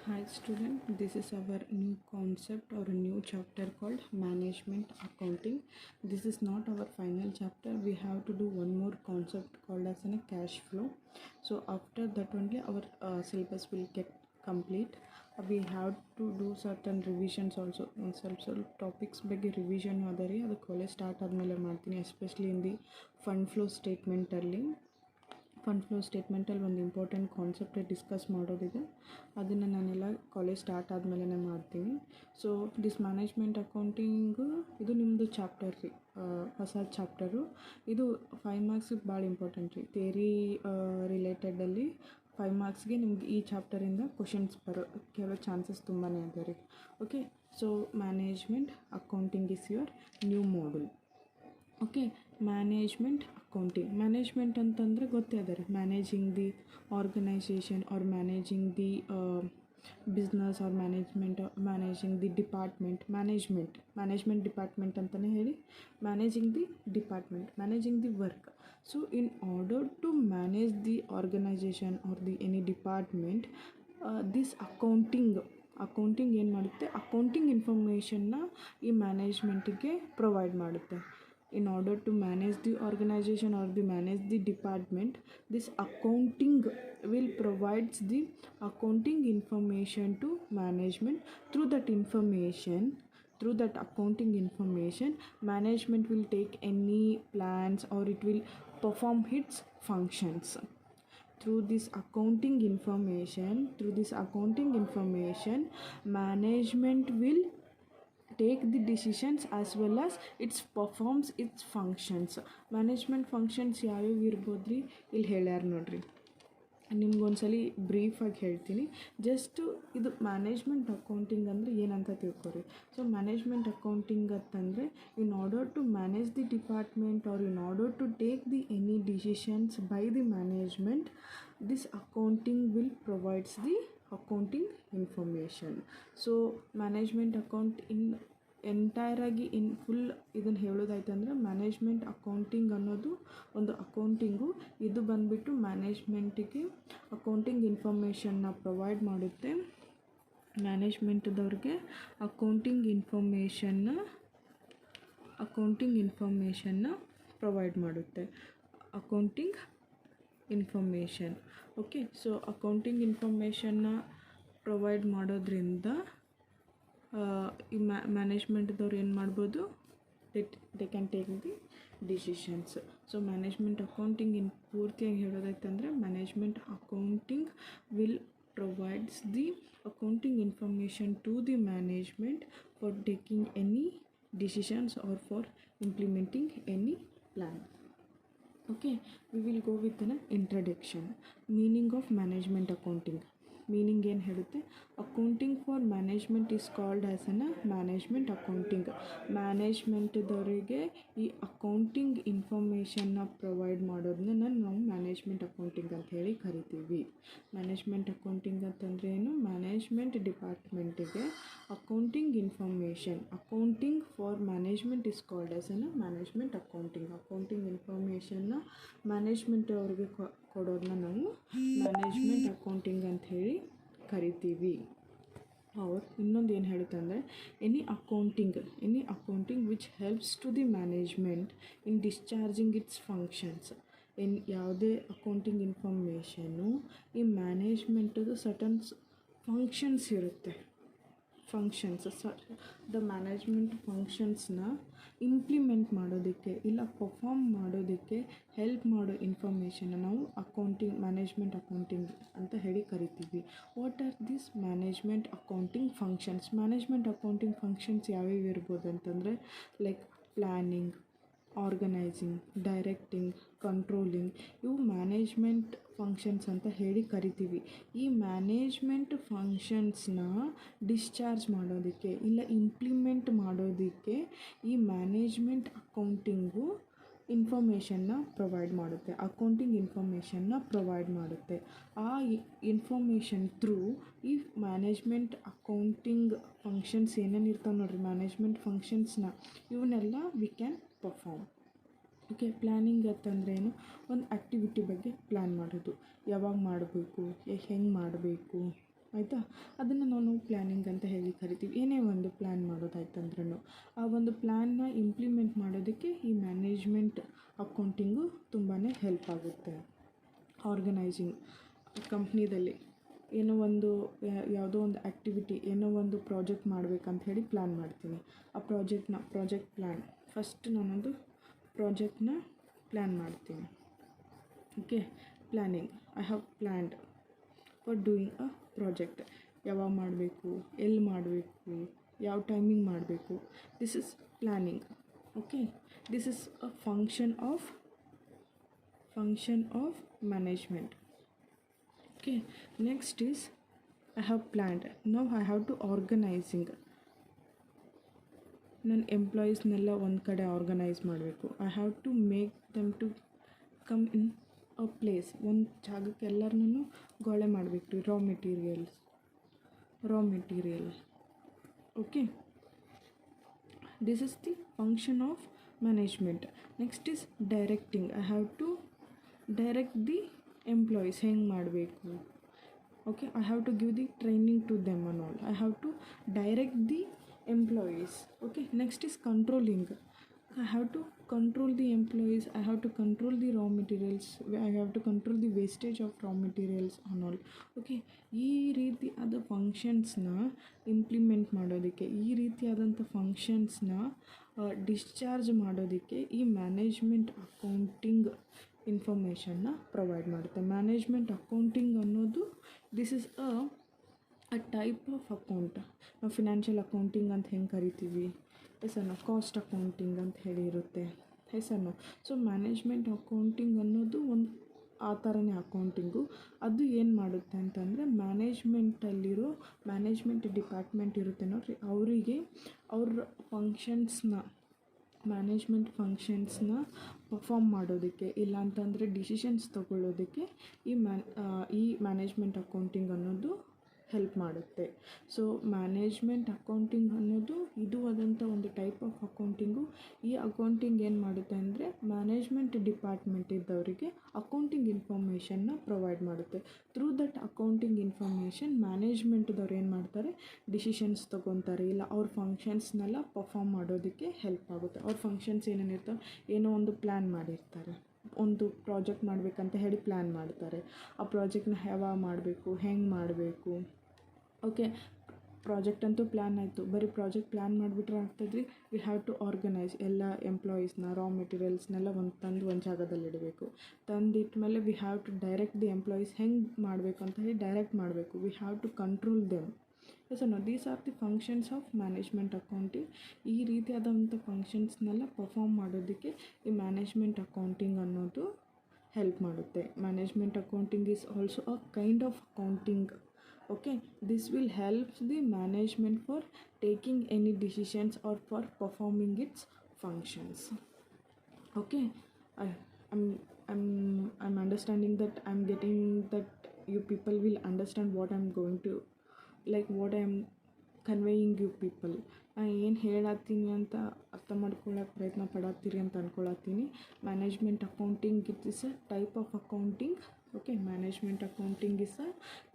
Hi student, this is our new concept or a new chapter called management accounting. This is not our final chapter. We have to do one more concept called as a cash flow. So after that only our syllabus will get complete. We have to do certain revisions also. ಸ್ವಲ್ಪ topics ಬಗ್ಗೆ revision ಆದರೆ ಅದು college start ಆದಮೇಲೆ ಮಾಡ್ತೀನಿ, especially in the fund flow ಸ್ಟೇಟ್ಮೆಂಟಲ್ಲಿ. Fund flow ಸ್ಟೇಟ್ಮೆಂಟಲ್ಲಿ ಒಂದು important concept discuss ಮಾಡೋದಿದೆ, ಅದನ್ನು ನಾನೆಲ್ಲ ಕಾಲೇಜ್ ಸ್ಟಾರ್ಟ್ ಆದಮೇಲೆ ಮಾಡ್ತೀನಿ. ಸೊ ದಿಸ್ ಮ್ಯಾನೇಜ್ಮೆಂಟ್ ಅಕೌಂಟಿಂಗು ಇದು ನಿಮ್ಮದು ಚಾಪ್ಟರ್ ರೀ, ಹೊಸ ಚಾಪ್ಟರು. ಇದು 5 ಮಾರ್ಕ್ಸಿಗೆ ಭಾಳ ಇಂಪಾರ್ಟೆಂಟ್ ರೀ. ಥಿಯರಿ ರಿಲೇಟೆಡಲ್ಲಿ 5 ಮಾರ್ಕ್ಸ್ಗೆ ನಿಮ್ಗೆ ಈ ಚಾಪ್ಟರಿಂದ ಕ್ವಶನ್ಸ್ ಕೇಳೋ ಚಾನ್ಸಸ್ ತುಂಬಾ ಇದೆ ರೀ. Okay, so management accounting is your new module. Okay, management ಅಂತಂದರೆ ಗೊತ್ತೇ ಅದ ರೀ, managing the organisation or managing the business or managing the department. Management department ಅಂತಲೇ ಹೇಳಿ, managing the work. So in order to manage the organisation or the any department, this accounting ಏನು ಮಾಡುತ್ತೆ, accounting ಇನ್ಫಾರ್ಮೇಷನ್ನ ಈ ಮ್ಯಾನೇಜ್ಮೆಂಟಿಗೆ ಪ್ರೊವೈಡ್ ಮಾಡುತ್ತೆ. In order to manage the organization or manage the department, this accounting will provides the accounting information to management. Through that accounting information, management will take any plans or it will perform its functions. Through this accounting information, management will take the decisions as well as it performs its functions. Management functions ಯಾವ್ಯಾವ ಇರ್ಬೋದು ರೀ, ಇಲ್ಲಿ ಹೇಳ್ಯಾರ ನೋಡ್ರಿ. ನಿಮ್ಗೊಂದ್ಸಲಿ ಬ್ರೀಫಾಗಿ ಹೇಳ್ತೀನಿ. Just ಇದು management accounting ಅಂದರೆ ಏನಂತ ತಿಳ್ಕೊರಿ. ಸೊ ಮ್ಯಾನೇಜ್ಮೆಂಟ್ ಅಕೌಂಟಿಂಗ್ ಅಂತಂದರೆ, in order to manage the department or in order to take the any decisions by the management, this accounting will provides the accounting information. So management account ಎಂಟೈರಾಗಿ full ಇದನ್ನು ಹೇಳೋದಾಯ್ತಂದ್ರೆ, management accounting ಅನ್ನೋದು ಒಂದು accounting. ಇದು ಬಂದುಬಿಟ್ಟು ಮ್ಯಾನೇಜ್ಮೆಂಟಿಗೆ accounting ಇನ್ಫಾರ್ಮೇಷನ್ನ provide ಮಾಡುತ್ತೆ. ಮ್ಯಾನೇಜ್ಮೆಂಟ್ದವ್ರಿಗೆ ಅಕೌಂಟಿಂಗ್ ಇನ್ಫಾರ್ಮೇಷನ್ನ ಪ್ರೊವೈಡ್ ಮಾಡುತ್ತೆ. Accounting information. Okay, so accounting ಇನ್ಫಾರ್ಮೇಷನ್ನ ಪ್ರೊವೈಡ್ ಮಾಡೋದ್ರಿಂದ ಈ ಮ್ಯಾನೇಜ್ಮೆಂಟ್ದವ್ರು ಏನು ಮಾಡ್ಬೋದು, they can take the decisions. So management accounting ಪೂರ್ತಿಯಾಗಿ ಹೇಳೋದಾಯ್ತಂದರೆ, management accounting will provides the accounting information to the management for taking any decisions or for implementing any plan. Okay, we will go with an introduction. Meaning of management accounting. Meaning ಏನು ಹೇಳುತ್ತೆ, accounting for management is called as an management accounting. ಮ್ಯಾನೇಜ್ಮೆಂಟ್ದವರಿಗೆ ಈ accounting ಇನ್ಫಾರ್ಮೇಷನ್ನ provide ಮಾಡೋದನ್ನ ನಾವು management accounting ಅಂತ ಹೇಳಿ ಕರಿತೀವಿ. ಮ್ಯಾನೇಜ್ಮೆಂಟ್ ಅಕೌಂಟಿಂಗ್ ಅಂತಂದರೆ ಏನು, ಮ್ಯಾನೇಜ್ಮೆಂಟ್ ಡಿಪಾರ್ಟ್ಮೆಂಟಿಗೆ accounting for management is called as an management accounting. Accounting ಇನ್ಫಾರ್ಮೇಷನ್ನ ಮ್ಯಾನೇಜ್ಮೆಂಟ್ ಅವ್ರಿಗೆ ಕೊಡೋದನ್ನ ನಾವು ಮ್ಯಾನೇಜ್ಮೆಂಟ್ ಅಕೌಂಟಿಂಗ್ ಅಂತ ಹೇಳಿ ಕರಿತೀವಿ. ಅವ್ರು ಇನ್ನೊಂದು ಏನು ಹೇಳುತ್ತೆ ಅಂದರೆ, any accounting which helps to the management in discharging its functions. ಯಾವುದೇ ಅಕೌಂಟಿಂಗ್ ಇನ್ಫಾರ್ಮೇಷನ್ನು ಈ ಮ್ಯಾನೇಜ್ಮೆಂಟದು ಸರ್ಟನ್ ಫಂಕ್ಷನ್ಸ್ ಇರುತ್ತೆ. ದ ಮ್ಯಾನೇಜ್ಮೆಂಟ್ ಫಂಕ್ಷನ್ಸ್ನ ಇಂಪ್ಲಿಮೆಂಟ್ ಮಾಡೋದಕ್ಕೆ ಇಲ್ಲ ಪರ್ಫಾರ್ಮ್ ಮಾಡೋದಕ್ಕೆ ಹೆಲ್ಪ್ ಮಾಡೋ ಇನ್ಫಾರ್ಮೇಷನ್ನ ನಾವು ಮ್ಯಾನೇಜ್ಮೆಂಟ್ ಅಕೌಂಟಿಂಗ್ ಅಂತ ಹೇಳಿ ಕರಿತೀವಿ. What are this management accounting functions? Management accounting functions ಯಾವ್ಯಾವ ಇರ್ಬೋದು ಅಂತಂದರೆ, like planning, organising, directing, controlling, ಇವು ಮ್ಯಾನೇಜ್ಮೆಂಟ್ ಫಂಕ್ಷನ್ಸ್ ಅಂತ ಹೇಳಿ ಕರಿತೀವಿ. ಈ ಮ್ಯಾನೇಜ್ಮೆಂಟ್ ಫಂಕ್ಷನ್ಸ್ನ ಡಿಸ್ಚಾರ್ಜ್ ಮಾಡೋದಕ್ಕೆ ಇಲ್ಲ ಇಂಪ್ಲಿಮೆಂಟ್ ಮಾಡೋದಕ್ಕೆ ಈ ಮ್ಯಾನೇಜ್ಮೆಂಟ್ ಅಕೌಂಟಿಂಗು ಇನ್ಫಾರ್ಮೇಷನ್ನ ಪ್ರೊವೈಡ್ ಮಾಡುತ್ತೆ, ಅಕೌಂಟಿಂಗ್ ಇನ್ಫಾರ್ಮೇಷನ್ನ ಪ್ರೊವೈಡ್ ಮಾಡುತ್ತೆ. ಆ ಇನ್ಫಾರ್ಮೇಷನ್ ಥ್ರೂ ಈ ಮ್ಯಾನೇಜ್ಮೆಂಟ್ ಅಕೌಂಟಿಂಗ್ ಫಂಕ್ಷನ್ಸ್ ಏನೇನು ಇರ್ತಾವೆ ನೋಡಿರಿ, ಮ್ಯಾನೇಜ್ಮೆಂಟ್ ಫಂಕ್ಷನ್ಸ್ನ ಇವನ್ನೆಲ್ಲ we can perform. Okay, planning ಅಂತಂದ್ರೆ ಏನು, ಒಂದು ಆ್ಯಕ್ಟಿವಿಟಿ ಬಗ್ಗೆ ಪ್ಲ್ಯಾನ್ ಮಾಡೋದು, ಯಾವಾಗ ಮಾಡಬೇಕು, ಹೆಂಗೆ ಮಾಡಬೇಕು, ಆಯಿತಾ. ಅದನ್ನು ನಾವು ಪ್ಲ್ಯಾನಿಂಗ್ ಅಂತ ಹೇಳಿ ಕರಿತೀವಿ. ಏನೇ ಒಂದು ಪ್ಲ್ಯಾನ್ ಮಾಡೋದಾಯ್ತಂದ್ರೂ ಆ ಒಂದು ಪ್ಲ್ಯಾನ್ನ ಇಂಪ್ಲಿಮೆಂಟ್ ಮಾಡೋದಕ್ಕೆ ಈ ಮ್ಯಾನೇಜ್ಮೆಂಟ್ ಅಕೌಂಟಿಂಗು ತುಂಬಾ ಹೆಲ್ಪ್ ಆಗುತ್ತೆ. ಆರ್ಗನೈಸಿಂಗ್ ಕಂಪ್ನಿದಲ್ಲಿ ಏನೋ ಒಂದು ಯಾವುದೋ ಒಂದು ಆ್ಯಕ್ಟಿವಿಟಿ, ಏನೋ ಒಂದು ಪ್ರಾಜೆಕ್ಟ್ ಮಾಡಬೇಕಂತ ಹೇಳಿ ಪ್ಲ್ಯಾನ್ ಮಾಡ್ತೀನಿ. ಆ ಪ್ರಾಜೆಕ್ಟ್ ಪ್ಲ್ಯಾನ್ ಫಸ್ಟ್ ನಾನೊಂದು ಪ್ರಾಜೆಕ್ಟ್ನ ಪ್ಲ್ಯಾನ್ ಮಾಡ್ತೀನಿ. Okay, planning. I have planned for doing a project. ಯಾವಾಗ ಮಾಡಬೇಕು, ಎಲ್ಲಿ ಮಾಡಬೇಕು, ಯಾವ ಟೈಮಿಂಗ್ ಮಾಡಬೇಕು, this is planning. Okay, this is a function of management. Okay, next is I have planned. Now I have to organizing. ನನ್ನ ಎಂಪ್ಲಾಯೀಸ್ನೆಲ್ಲ ಒಂದು ಕಡೆ organise ಮಾಡಬೇಕು. I have to make them to come in a place. ಒಂದು ಜಾಗಕ್ಕೆ ಎಲ್ಲರನ್ನೂ ಗೋಳೆ ಮಾಡಬೇಕು. Raw material. Okay, this is the function of management. Next is directing. I have to direct the employees ಹೆಂಗೆ ಮಾಡಬೇಕು. Okay, I have to give the training to them and all. I have to direct the employees. Okay, next is controlling. I have to control the employees. I have to control the raw materials. I have to control the wastage of raw materials and all. Okay, ಈ ರೀತಿಯಾದ ಫಂಕ್ಷನ್ಸ್ನ implement ಮಾಡೋದಕ್ಕೆ, ಈ ರೀತಿಯಾದಂಥ ಫಂಕ್ಷನ್ಸ್ನ discharge ಮಾಡೋದಕ್ಕೆ ಈ management accounting ಇನ್ಫಾರ್ಮೇಷನ್ನ provide ಮಾಡುತ್ತೆ. Management accounting ಅನ್ನೋದು this is a type of account. ನಾವು ಫಿನಾನ್ಷಿಯಲ್ ಅಕೌಂಟಿಂಗ್ ಅಂತ ಹೆಂಗೆ ಕರಿತೀವಿ, ಹೆಸರು ಕಾಸ್ಟ್ ಅಕೌಂಟಿಂಗ್ ಅಂತ ಹೇಳಿ ಇರುತ್ತೆ ಹೆಸರು. ಸೊ ಮ್ಯಾನೇಜ್ಮೆಂಟ್ ಅಕೌಂಟಿಂಗ್ ಅನ್ನೋದು ಒಂದು ಆ ಥರನೇ ಅಕೌಂಟಿಂಗು. ಅದು ಏನು ಮಾಡುತ್ತೆ ಅಂತಂದರೆ ಮ್ಯಾನೇಜ್ಮೆಂಟಲ್ಲಿರೋ ಮ್ಯಾನೇಜ್ಮೆಂಟ್ ಡಿಪಾರ್ಟ್ಮೆಂಟ್ ಇರುತ್ತೆ ನೋಡಿರಿ, ಅವರಿಗೆ ಅವ್ರ ಮ್ಯಾನೇಜ್ಮೆಂಟ್ ಫಂಕ್ಷನ್ಸ್ನ ಪರ್ಫಾರ್ಮ್ ಮಾಡೋದಕ್ಕೆ, ಇಲ್ಲಾಂತಂದರೆ ಡಿಸಿಷನ್ಸ್ ತೊಗೊಳ್ಳೋದಕ್ಕೆ ಈ ಮ್ಯಾನೇಜ್ಮೆಂಟ್ ಅಕೌಂಟಿಂಗ್ ಅನ್ನೋದು ಹೆಲ್ಪ್ ಮಾಡುತ್ತೆ. ಸೊ ಮ್ಯಾನೇಜ್ಮೆಂಟ್ ಅಕೌಂಟಿಂಗ್ ಅನ್ನೋದು ಇದು ಆದಂಥ ಒಂದು ಟೈಪ್ ಆಫ್ ಅಕೌಂಟಿಂಗು. ಈ ಅಕೌಂಟಿಂಗ್ ಏನು ಮಾಡುತ್ತೆ ಅಂದರೆ ಮ್ಯಾನೇಜ್ಮೆಂಟ್ ಡಿಪಾರ್ಟ್ಮೆಂಟ್ ಇದ್ದವರಿಗೆ ಅಕೌಂಟಿಂಗ್ ಇನ್ಫಾರ್ಮೇಷನ್ನ ಪ್ರೊವೈಡ್ ಮಾಡುತ್ತೆ. ಥ್ರೂ ದಟ್ ಅಕೌಂಟಿಂಗ್ ಇನ್ಫಾರ್ಮೇಷನ್ ಮ್ಯಾನೇಜ್ಮೆಂಟ್ದವ್ರು ಏನು ಮಾಡ್ತಾರೆ, ಡಿಸಿಷನ್ಸ್ ತೊಗೊತಾರೆ, ಇಲ್ಲ ಅವ್ರ ಫಂಕ್ಷನ್ಸ್ನೆಲ್ಲ ಪರ್ಫಾರ್ಮ್ ಮಾಡೋದಕ್ಕೆ ಹೆಲ್ಪ್ ಆಗುತ್ತೆ. ಅವ್ರ ಫಂಕ್ಷನ್ಸ್ ಏನೇನಿರ್ತವೆ, ಏನೋ ಒಂದು ಪ್ಲ್ಯಾನ್ ಮಾಡಿರ್ತಾರೆ, ಒಂದು ಪ್ರಾಜೆಕ್ಟ್ ಮಾಡಬೇಕಂತ ಹೇಳಿ ಪ್ಲ್ಯಾನ್ ಮಾಡ್ತಾರೆ. ಆ ಪ್ರಾಜೆಕ್ಟ್ನ ಯಾವಾಗ ಮಾಡಬೇಕು, ಹೆಂಗೆ ಮಾಡಬೇಕು. ಓಕೆ, ಪ್ರಾಜೆಕ್ಟ್ ಅಂತೂ ಪ್ಲ್ಯಾನ್ ಆಯಿತು. ಬರೀ ಪ್ರಾಜೆಕ್ಟ್ ಪ್ಲ್ಯಾನ್ ಮಾಡಿಬಿಟ್ರೆ ಆಗ್ತದ್ರಿ. ವಿ ಹ್ಯಾವ್ ಟು ಆರ್ಗನೈಸ್ ಎಲ್ಲ ಎಂಪ್ಲಾಯೀಸ್ನ, ರಾ ಮೆಟೀರಿಯಲ್ಸ್ನೆಲ್ಲ ಒಂದು ಜಾಗದಲ್ಲಿ ಇಡಬೇಕು. ತಂದಿಟ್ಮೇಲೆ we have to direct the employees ಹೆಂಗೆ ಮಾಡಬೇಕು ಅಂತ ಹೇಳಿ ಡೈರೆಕ್ಟ್ ಮಾಡಬೇಕು. We have to control them. So these are the functions of management accounting. ಈ ರೀತಿಯಾದಂಥ ಫಂಕ್ಷನ್ಸ್ನೆಲ್ಲ ಪರ್ಫಾರ್ಮ್ ಮಾಡೋದಕ್ಕೆ ಈ ಮ್ಯಾನೇಜ್ಮೆಂಟ್ ಅಕೌಂಟಿಂಗ್ ಅನ್ನೋದು ಹೆಲ್ಪ್ ಮಾಡುತ್ತೆ. Management accounting is also a kind of accounting. Okay, this will help the management for taking any decisions or for performing its functions. Okay, I'm understanding that. I'm getting that you people will understand what I'm going to, like what I'm conveying you people. ಏನು ಹೇಳತ್ತೀನಿ ಅಂತ ಅರ್ಥ ಮಾಡ್ಕೊಳ್ಳೋಕೆ ಪ್ರಯತ್ನ ಪಡತ್ತೀರಿ ಅಂತ ಅಂದ್ಕೊಳತ್ತೀನಿ. Management accounting it is a type of accounting. Okay, management accounting is a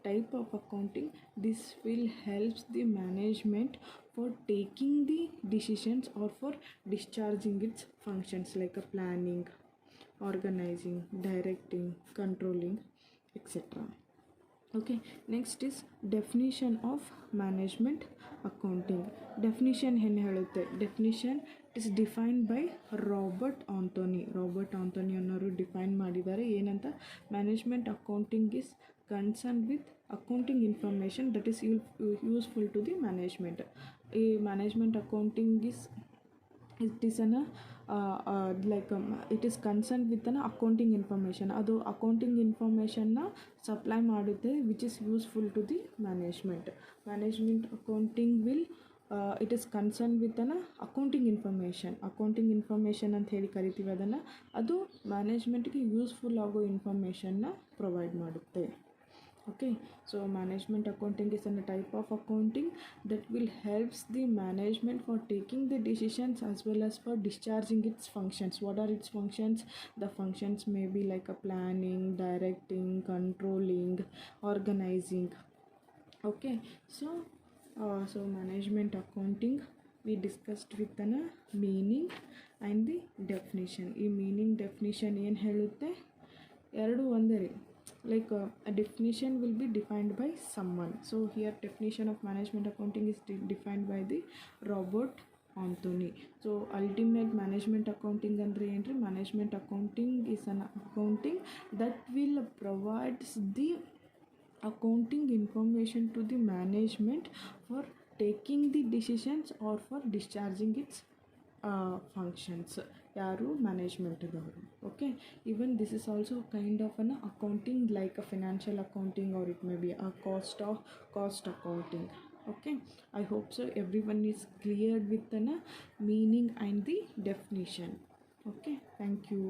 type of accounting. This will help the management for taking the decisions or for discharging its functions like a planning, organizing, directing, controlling, etc. Okay, next is definition of management accounting. Definition ಏನು ಹೇಳುತ್ತೆ? Definition is defined by Robert Anthony ಅನ್ನೋರು define ಮಾಡಿದ್ದಾರೆ. ಏನಂತ? Management accounting is concern with accounting information that is useful to the management. ಈ management accounting it is it is concern with accounting information. ಅದು accounting ಇನ್ಫಾರ್ಮೇಷನ್ನ supply ಮಾಡುತ್ತೆ which is useful to the management. Management accounting will it is concern with accounting information ಅಂತ ಹೇಳಿ ಕರಿತೀವಿ ಅದನ್ನು. ಅದು ಮ್ಯಾನೇಜ್ಮೆಂಟ್ಗೆ ಯೂಸ್ಫುಲ್ ಆಗೋ ಇನ್ಫಾರ್ಮೇಷನ್ನ ಪ್ರೊವೈಡ್ ಮಾಡುತ್ತೆ. Okay, so management accounting is a type of accounting that will helps the management for taking the decisions as well as for discharging its functions. What are its functions? The functions may be like a planning, directing, controlling, organizing. Okay, so management accounting we discussed with the meaning and the definition. ಈ meaning definition ಏನು ಹೇಳುತ್ತೆ, ಎರಡು ಒಂದೇ ರೀ. Like a definition will be defined by someone. So here definition of management accounting is defined by the Robert Anthony. So ultimate management accounting ಅಂದ್ರೆ ಏನ್ರಿ, management accounting is an accounting that will provides the accounting information to the management for taking the decisions or for discharging its functions. ಯಾರು ಮ್ಯಾನೇಜ್ಮೆಂಟ್ದವರು. Okay, even this is also kind of an accounting, like a financial accounting or it may be a cost accounting. Okay, I hope so everyone is cleared with the meaning and the definition. Okay, thank you.